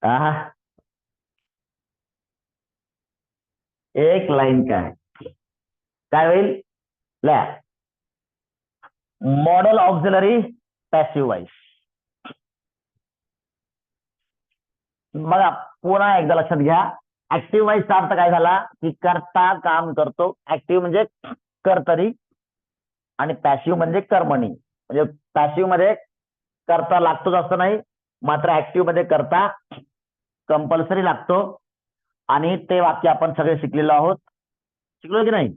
हा, एक लाईन काय होईल? ल्या मॉडेल ऑक्झिलरी पॅसिव्ह वॉइस. बघा पुन्हा एकदा लक्षात घ्या. ऍक्टिव्ह वॉइसचा अर्थ काय झाला की कर्ता काम करतो. ऍक्टिव्ह म्हणजे कर्तरी आणि पॅसिव्ह म्हणजे कर्मणी. म्हणजे पॅसिव्ह मध्ये कर्ता लागतोच असं नाही, मात्र ऍक्टिव्ह मध्ये कर्ता कंपल्सरी लागतो. आणि ते वाक्य आपण सगळे शिकलेलो आहोत. शिकलो की नाही?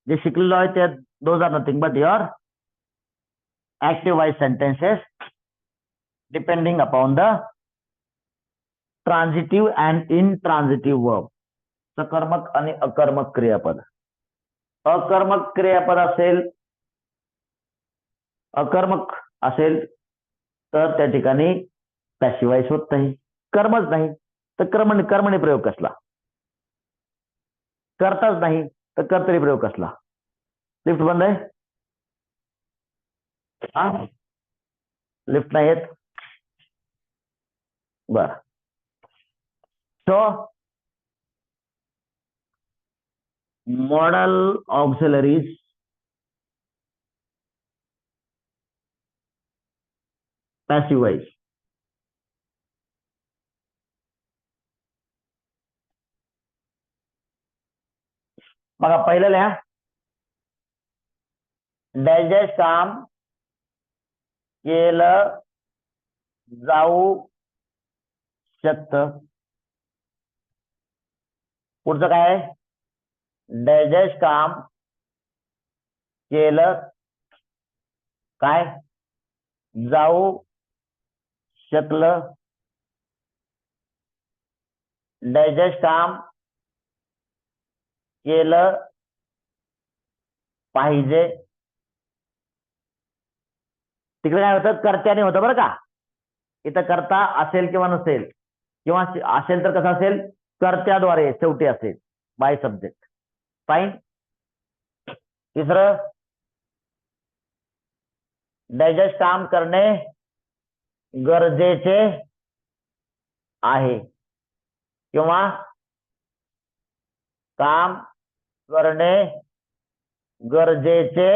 जे शिकलेलो आहे ते those are nothing but your active voice sentences depending upon the transitive and intransitive verb. सकर्मक आणि अकर्मक क्रियापद. अकर्मक क्रियापद असेल तर त्या ठिकाणी पॅसिव्ह वॉइस होत नाही, कर्मच नाही तर कर्मणी प्रयोग कसला? करताच नाही तर कर्तरी प्रयोग कसला? लिफ्ट बंद आहे, लिफ्ट नाही येत. बर, तो मॉडल ऑक्सिलरीज पॅसिव्ह वॉइस. बघा पहिलं लिहा. डायजेस्ट काम केलं जाऊ शकतं. पुढचं काय? डायजेस्ट काम केलं काय जाऊ शकलं. डायजेस्ट काम केलं पाहिजे. तिकडे काय होतं? कर्त्याने होतं बरं का. इथं कर्ता असेल किंवा नसेल, किंवा असेल तर कसं असेल? कर्त्याद्वारे शेवटी असेल, बाय सब्जेक्ट. फाईन. तिसरं, डायजेस्ट काम करणे गरजेचे आहे किंवा काम करणे गरजेचे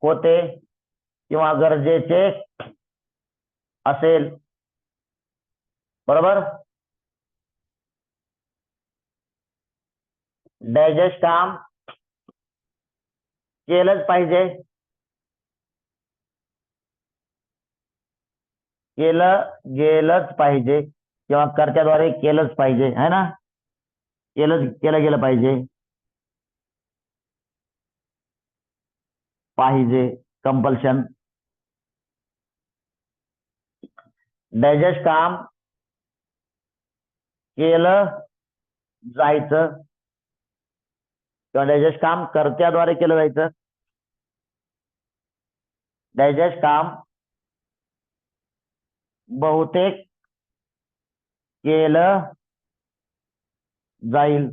होते किंवा गरजेचे असेल. बरोबर. डायजेस्ट काम केलंच पाहिजे, केलं गेलंच पाहिजे किंवा कर्त्याद्वारे केलंच पाहिजे, है ना? केलं गेलं पाहिजे. पाहिजे कंपल्शन. डायजेस्ट काम केलं जायचं किंवा डायजेस्ट काम कर्त्याद्वारे केलं जायचं. डायजेस्ट काम बहुतेक केलं जाईल.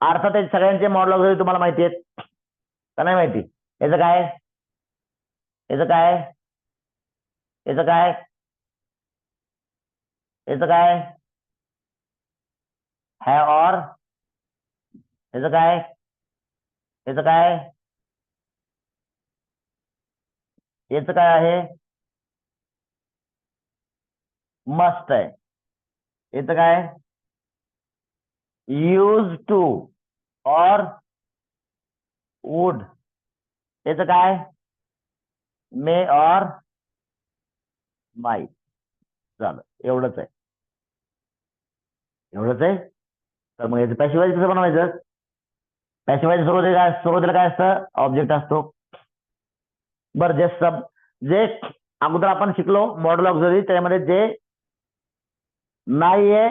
अर्थात सगळ्यांचे मॉडेल वगैरे तुम्हाला माहिती आहेत का नाही माहिती? याचं काय? याचं काय? याचं काय? याचं काय? है और. याचं काय? याचं काय? याचं काय आहे? मस्ट आहे. याचं काय? यूज टू और वुड. याचं काय? मे और माई. झालं, एवढंच आहे. एवढंच आहे. तर मग याचं पॅसिव्ह वॉइस कसं बनवायचं? पॅसिव्ह वॉइस सुरुवातीला काय असतं? ऑब्जेक्ट असतो. बरं, जे अगोदर आपण शिकलो मॉडेल ऑक्झिलरी, त्यामध्ये जे नाहीये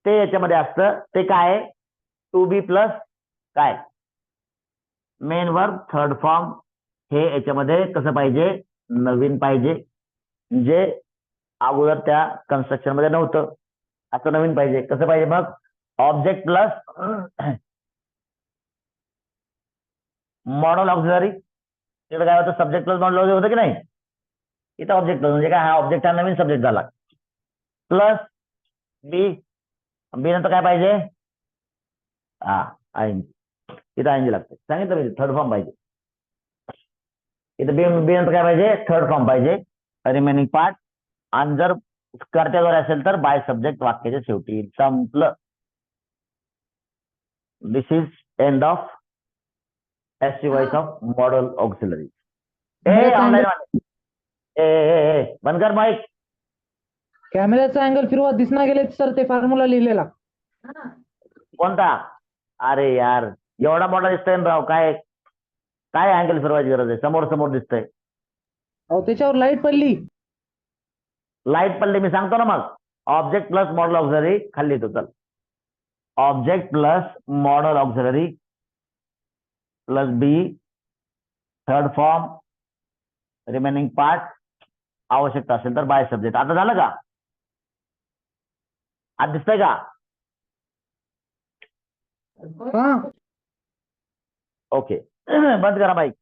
ते याच्यामध्ये असतं. ते काय? टू बी प्लस काय? Main verb third form. हे याच्यामध्ये कसं पाहिजे? नवीन पाहिजे. जे अगोदर त्या कन्स्ट्रक्शन मध्ये नव्हतं असं नवीन पाहिजे. कसं पाहिजे मग? Object plus model auxiliary. तिकडे काय होतं? सब्जेक्ट प्लस मॉडेल ऑक्झिलरी होतं की नाही? इथं ऑब्जेक्ट प्लस म्हणजे काय? हा ऑब्जेक्ट हा नवीन सब्जेक्ट झाला. प्लस बी, बी नंतर काय पाहिजे? हा, ING. इथं ING लागते, सांगितलं मी थर्ड फॉर्म पाहिजे. इथं बी नंतर काय पाहिजे? थर्ड फॉर्म पाहिजे, रिमेनिंग पार्ट. आणि जर कर्त्याद्वारे असेल तर बाय सब्जेक्ट वाक्याच्या शेवटी. संपलं. This is end of ST voice of modal auxiliary. Online बंद कर माईक. कॅमेऱ्याचा अँगल फिरवा दिसना गेले सर ते फॉर्म्युला लिहिलेला. कोणता? अरे यार एवढा मोठा दिसतोय ना राव, काय काय अँगल फिरवायची गरज आहे? समोर समोर दिसतंय. अहो त्याच्यावर लाईट पडली. लाईट पडली मी सांगतो ना मग. ऑब्जेक्ट प्लस मॉडल ऑक्सिलरी खाली येतो. चल, object plus modal auxiliary plus be third form remaining part, आवश्यकता असेल तर बाय सब्जेक्ट. आता झालं का? आज दिसतंय का? हा ओके. बंद करा बाईक.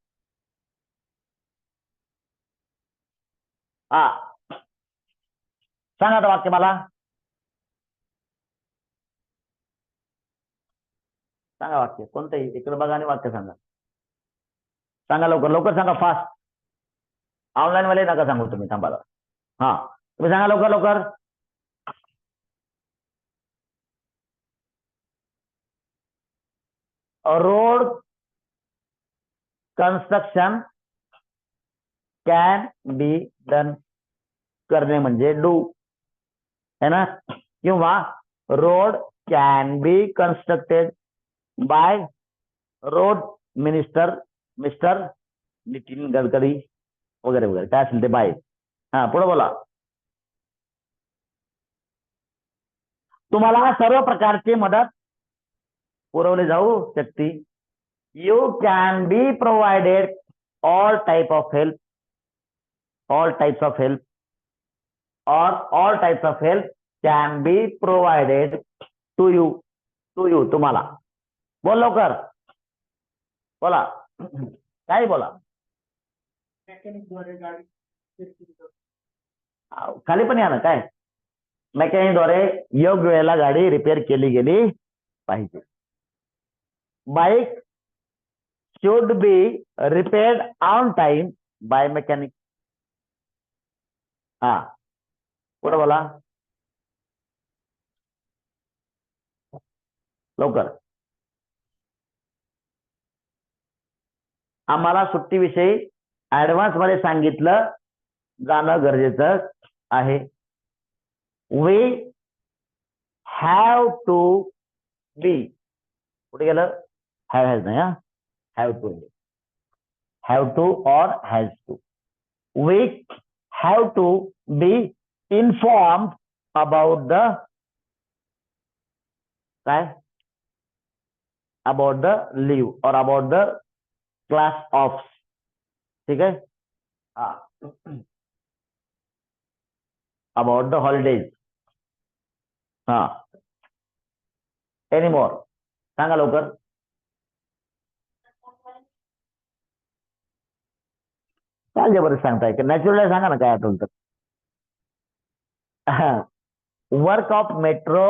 हा, सांगा आता वाक्य मला. सांगा वाक्य कोणतंही, इकडे बघा आणि वाक्य सांगा. सांगा लवकर लवकर सांगा, फास्ट. ऑनलाईन वाले नका सांगू तुम्ही, थांबा. हा, तुम्ही सांगा लवकर लवकर. Road construction can be done. करणे म्हणजे डू है ना, किंवा road can be constructed by road minister mister Nitin Gadkari वगैरे वगैरे काय असेल ते बाय. हा, पुढे बोला. तुम्हाला सर्व प्रकारची मदत पुरवली जाऊ शकते. You can be provided all type of help, all types of help or all types of help can be provided to you. तुम्हाला. बोल लवकर, बोला. काय बोला. खाली पण या ना. काय? मेकॅनिकद्वारे योग्य वेळेला गाडी रिपेअर केली गेली पाहिजे. Bike should be repaired on time by mechanic. हा, पुढे बोला लवकर. आम्हाला सुट्टीविषयी ऍडव्हान्स मध्ये सांगितलं जाणं गरजेचं आहे. We have to be. कुठे गेलं? हॅव हॅज नाही. Have to, have to or has to. We have to be inform about the काय? About the leave or about the class off. ठीक आहे. हा, अबाउट द हॉलिडेज. हा, any more. सांगा लवकर. चालते बरं सांगताय की नॅचरल सांगा ना काय आठवलं तर. Work of metro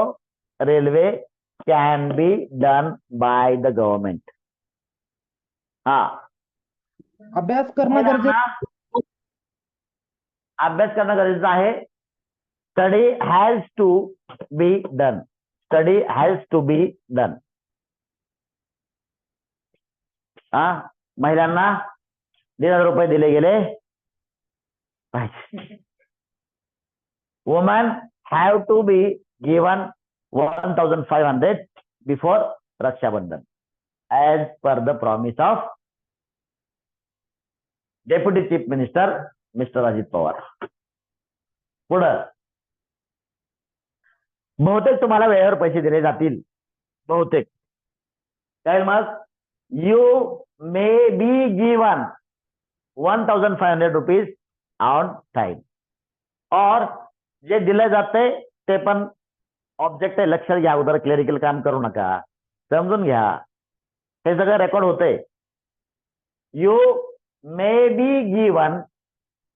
railway can be done by the government. हा, अभ्यास करणं गरजेचं. अभ्यास करणं गरजेचं आहे. Study has to be done. Study has to be done. हा, महिलांना 1,500 रुपये दिले गेले पाहिजे. Women have to be given 1,500 before Rakshabandhan as per the promise of deputy chief minister mister Ajit Pawar. पुढं, बहुतेक तुम्हाला वेळेवर पैसे दिले जातील. बहुतेक काय मग? You may be given 1,500 rupees on time. और जे दिलं जाते ते पण ऑब्जेक्ट आहे, लक्षात घ्या. अगोदर क्लेरिकल काम करू नका, समजून घ्या. हे सगळं रेकॉर्ड होतंय. You may be given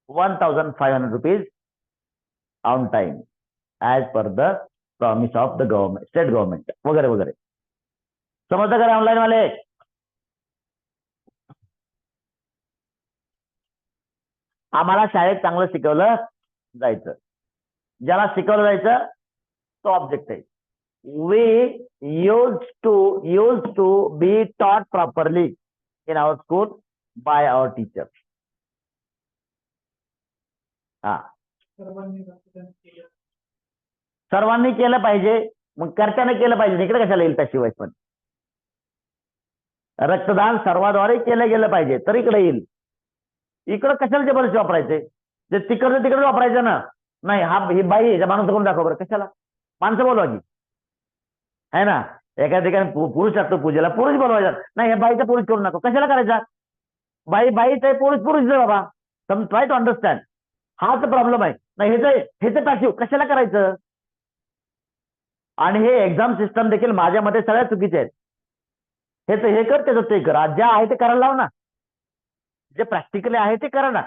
1,500 rupees on time. As per the promise of the government, state government वगैरे वगैरे. समजतं का ऑनलाईन वाले? आम्हाला शाळेत चांगलं शिकवलं जायचं, ज्याला शिकवलं जायचं तो ऑब्जेक्ट आहे. We used to be taught properly in our school by our teachers. हा, सर्वांनी केलं पाहिजे, मग कर्त्याने केलं पाहिजे. इकडे कशाला येईल पॅसिव्ह पण? रक्तदान सर्वाद्वारे केलं गेलं पाहिजे तर इकडे येईल. इकडं कशाला जबरदस्ती वापरायचे? जे तिकडचं तिकडे वापरायचं ना. नाही, हा ही बाई आहे, माणूस करून दाखव बरं. कशाला? माणसं बोलवा की, आहे ना. एका ठिकाणी पुरुष असतो पूजेला, पुरुष बोलवायचा. नाही, हे बाईचा पुरुष करू नका. कशाला करायचा? बाईच आहे, पुरुष पुरुष आहे बाबा. Try to understand. हाच प्रॉब्लेम आहे. नाही, हेच पॅसिव्ह कशाला करायचं? आणि हे एक्झाम सिस्टम देखील माझ्या मते सगळ्या चुकीचे आहेत. हे कर, त्याचं ते कर, जे आहे ते करायला लाव ना. जे प्रॅक्टिकली आहे ते करा ना.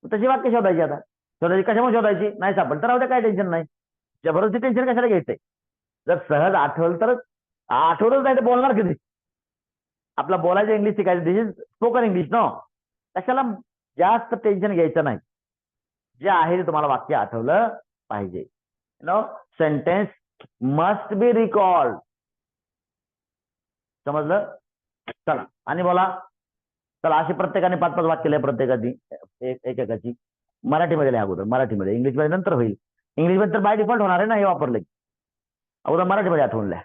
तशी वाक्य शोधायची. आता शोधायची कशामुळे शोधायची? नाही सापडलं तर राहू द्या, काय टेन्शन नाही. जबरदस्ती टेन्शन कशाला घ्यायचंय? जर सहज आठवलं तर आठवलंच नाही तर बोलणार किती? आपला बोलायचं इंग्लिश शिकायचं. दिस इज स्पोकन इंग्लिश नो. कशाला जास्त टेन्शन घ्यायचं नाही. जे आहे ते तुम्हाला वाक्य आठवलं पाहिजे. No sentence must be recalled. समजलं? चला आणि बोला. चला, अशी प्रत्येकाने 5-5 वाक्य लिहा, प्रत्येकाची एकेकाची. मराठीमध्ये लिहा अगोदर, मराठीमध्ये. इंग्लिशमध्ये नंतर होईल. इंग्लिशमध्ये तर बाय डिफॉल्ट होणार आहे ना, हे वापरलं की. अगोदर मराठीमध्ये आठवून लिहा.